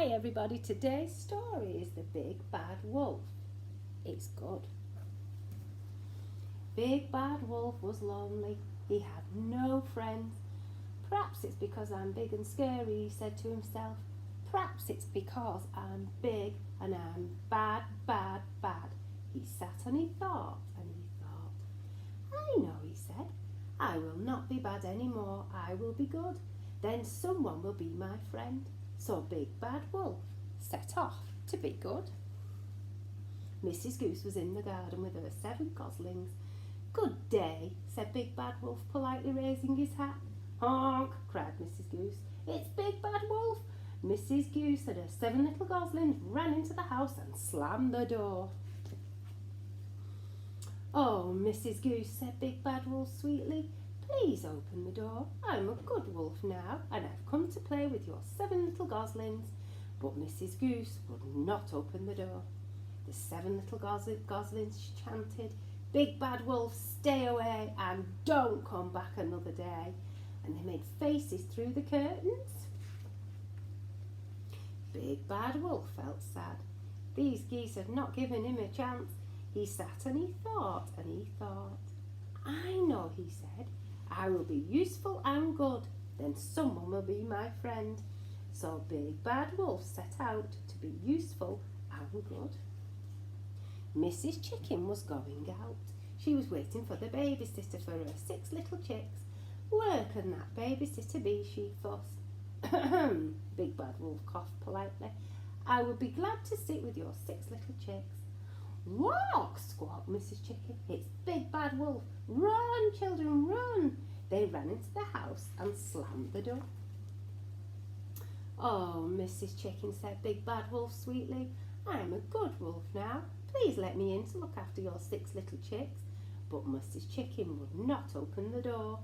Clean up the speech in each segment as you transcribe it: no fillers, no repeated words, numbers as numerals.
Hi everybody, today's story is The Big Bad Wolf. It's good. Big Bad Wolf was lonely. He had no friends. Perhaps it's because I'm big and scary, he said to himself. Perhaps it's because I'm big and I'm bad, bad, bad. He sat and he thought. I know, he said. I will not be bad anymore. I will be good. Then someone will be my friend. So Big Bad Wolf set off to be good. Mrs. Goose was in the garden with her 7 goslings. Good day, said Big Bad Wolf, politely raising his hat. Honk, cried Mrs. Goose. It's Big Bad Wolf. Mrs. Goose and her 7 little goslings ran into the house and slammed the door. Oh, Mrs. Goose, said Big Bad Wolf sweetly, please open the door. I'm a good wolf now, and I've come to play with your 7 little goslings. But Mrs. Goose would not open the door. The 7 little goslings chanted, Big Bad Wolf, stay away and don't come back another day. And they made faces through the curtains. Big Bad Wolf felt sad. These geese had not given him a chance. He sat and he thought and he thought. I know, he said. I will be useful and good. Then someone will be my friend. So Big Bad Wolf set out to be useful and good. Mrs. Chicken was going out. She was waiting for the babysitter for her 6 little chicks. Where can that babysitter be, she fussed. Big Bad Wolf coughed politely. I would be glad to sit with your 6 little chicks. Walk, squawked Mrs. Chicken. It's Big Bad Wolf. Run, children, run. They ran into the house and slammed the door. Oh, Mrs. Chicken, said Big Bad Wolf sweetly. I'm a good wolf now. Please let me in to look after your 6 little chicks. But Mrs. Chicken would not open the door.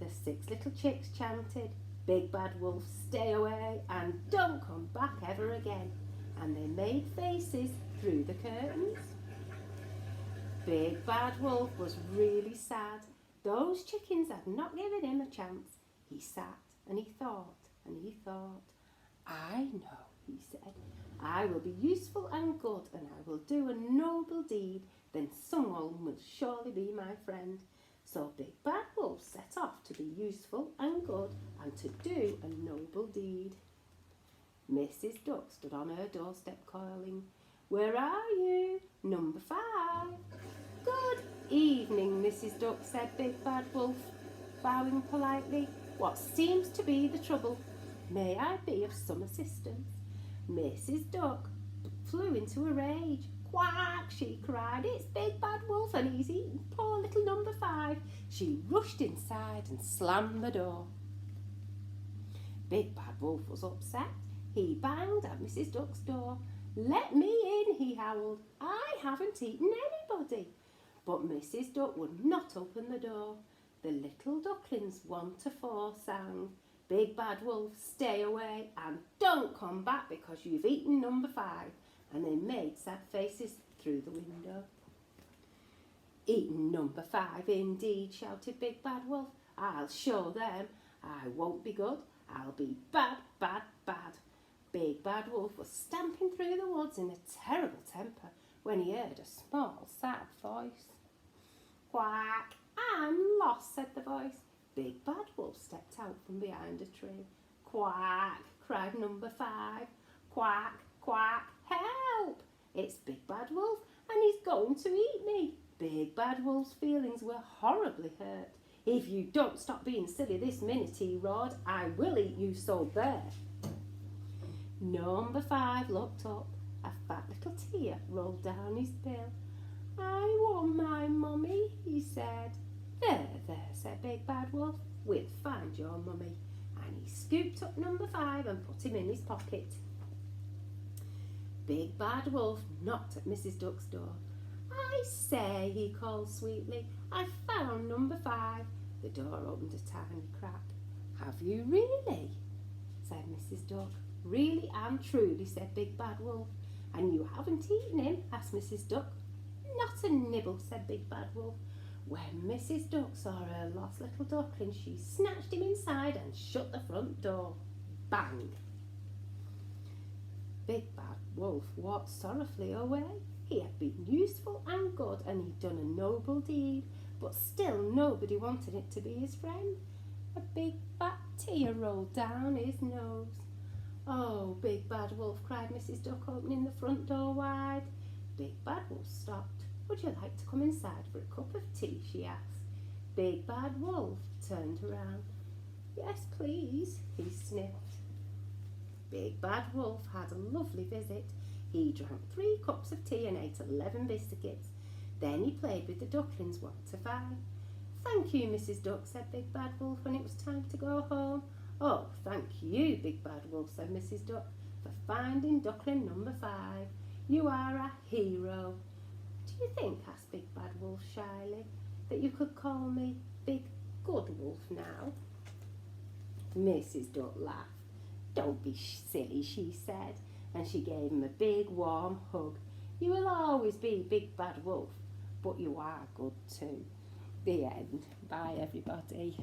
The 6 little chicks chanted, Big Bad Wolf, stay away and don't come back ever again. And they made faces through the curtains. Big Bad Wolf was really sad. Those chickens had not given him a chance. He sat and he thought and he thought. I know, he said. I will be useful and good, and I will do a noble deed. Then someone will surely be my friend. So Big Bad Wolf set off to be useful and good and to do a noble deed. Mrs. Duck stood on her doorstep calling, Where are you? Number 5. Good evening, Mrs. Duck, said Big Bad Wolf, bowing politely. What seems to be the trouble? May I be of some assistance? Mrs. Duck flew into a rage. Quack, she cried, it's Big Bad Wolf and he's eaten poor little number 5. She rushed inside and slammed the door. Big Bad Wolf was upset. He banged at Mrs. Duck's door. Let me in, he howled. I haven't eaten anybody. But Mrs. Duck would not open the door. The little ducklings 1 to 4 sang, Big Bad Wolf, stay away and don't come back because you've eaten number 5. And they made sad faces through the window. Eaten number 5 indeed, shouted Big Bad Wolf. I'll show them. I won't be good. I'll be bad, bad, bad. Big Bad Wolf was stamping through the woods in a terrible temper when he heard a small, sad voice. Quack, I'm lost, said the voice. Big Bad Wolf stepped out from behind a tree. Quack, cried number 5. Quack, quack, help! It's Big Bad Wolf and he's going to eat me. Big Bad Wolf's feelings were horribly hurt. If you don't stop being silly this minute, he roared, I will eat you, so there. Number 5 looked up. A fat little tear rolled down his bill. I want my mummy, he said. There, said Big Bad Wolf. We'll find your mummy. And he scooped up number 5 and put him in his pocket. Big Bad Wolf knocked at Mrs. Duck's door. I say, he called sweetly, I found number 5. The door opened a tiny crack. Have you really? Said Mrs. Duck. Really and truly, said Big Bad Wolf. And you haven't eaten him? Asked Mrs. Duck. Not a nibble, said Big Bad Wolf. When Mrs. Duck saw her lost little duckling, she snatched him inside and shut the front door. Bang! Big Bad Wolf walked sorrowfully away. He had been useful and good, and he'd done a noble deed, but still nobody wanted it to be his friend. A big fat tear rolled down his nose. "Oh, Big Bad Wolf," cried Mrs. Duck, opening the front door wide. Big Bad Wolf stopped. "Would you like to come inside for a cup of tea?" she asked. Big Bad Wolf turned around. "Yes, please," he sniffed. Big Bad Wolf had a lovely visit. He drank 3 cups of tea and ate 11 biscuits. Then he played with the ducklings 1 to 5. "Thank you, Mrs. Duck," said Big Bad Wolf when it was time to go home. "Oh, thank you, Big Bad Wolf," said Mrs. Duck, "for finding duckling number 5. You are a hero." "Do you think," asked Big Bad Wolf shyly, "that you could call me Big Good Wolf now?" Mrs. Duck laughed. "Don't be silly," she said, and she gave him a big warm hug. "You will always be Big Bad Wolf, but you are good too." The end. Bye, everybody.